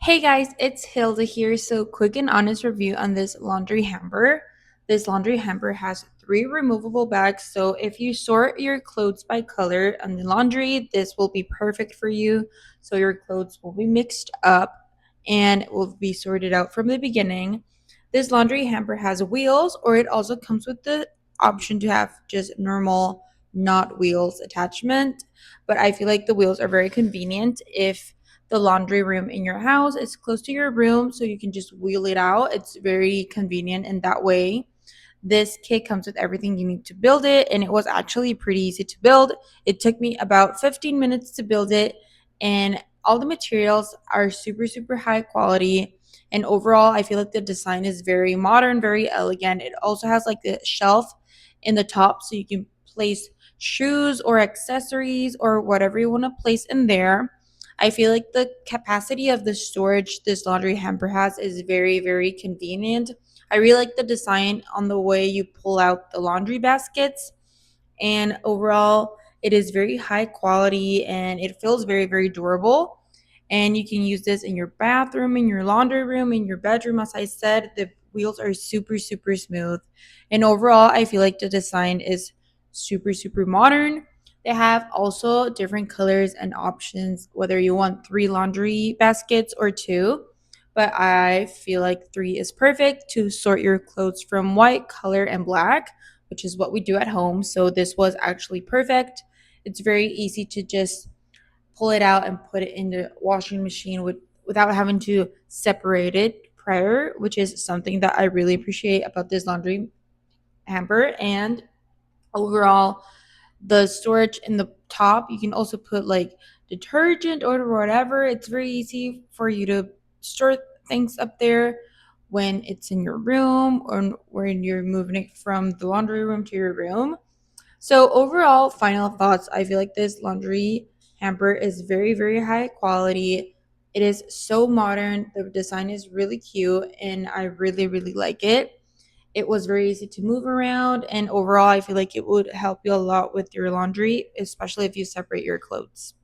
Hey guys, it's Hilda here. So, quick and honest review on this laundry hamper. This laundry hamper has three removable bags. So, if you sort your clothes by color on the laundry, this will be perfect for you. So, your clothes will be mixed up and will be sorted out from the beginning. This laundry hamper has wheels, or it also comes with the option to have just normal, not wheels attachment. But I feel like the wheels are very convenient if the laundry room in your house is close to your room, so you can just wheel it out. It's very convenient in that way. This kit comes with everything you need to build it, and it was actually pretty easy to build. It took me about 15 minutes to build it, and all the materials are super, super high quality. And overall, I feel like the design is very modern, very elegant. It also has like the shelf in the top, so you can place shoes or accessories or whatever you want to place in there. I feel like the capacity of the storage this laundry hamper has is very, very convenient. I really like the design on the way you pull out the laundry baskets. And overall, it is very high quality and it feels very, very durable. And you can use this in your bathroom, in your laundry room, in your bedroom. As I said, the wheels are super, super smooth. And overall, I feel like the design is super, super modern. They have also different colors and options, whether you want three laundry baskets or two. But I feel like three is perfect to sort your clothes from white, color, and black, which is what we do at home. So this was actually perfect. It's very easy to just pull it out and put it in the washing machine without having to separate it prior, which is something that I really appreciate about this laundry hamper. And overall, the storage in the top, you can also put like detergent or whatever. It's very easy for you to store things up there when it's in your room or when you're moving it from the laundry room to your room. So overall, final thoughts. I feel like this laundry hamper is very, very high quality. It is so modern. The design is really cute and I really, really like it. It was very easy to move around, and overall, I feel like it would help you a lot with your laundry, especially if you separate your clothes.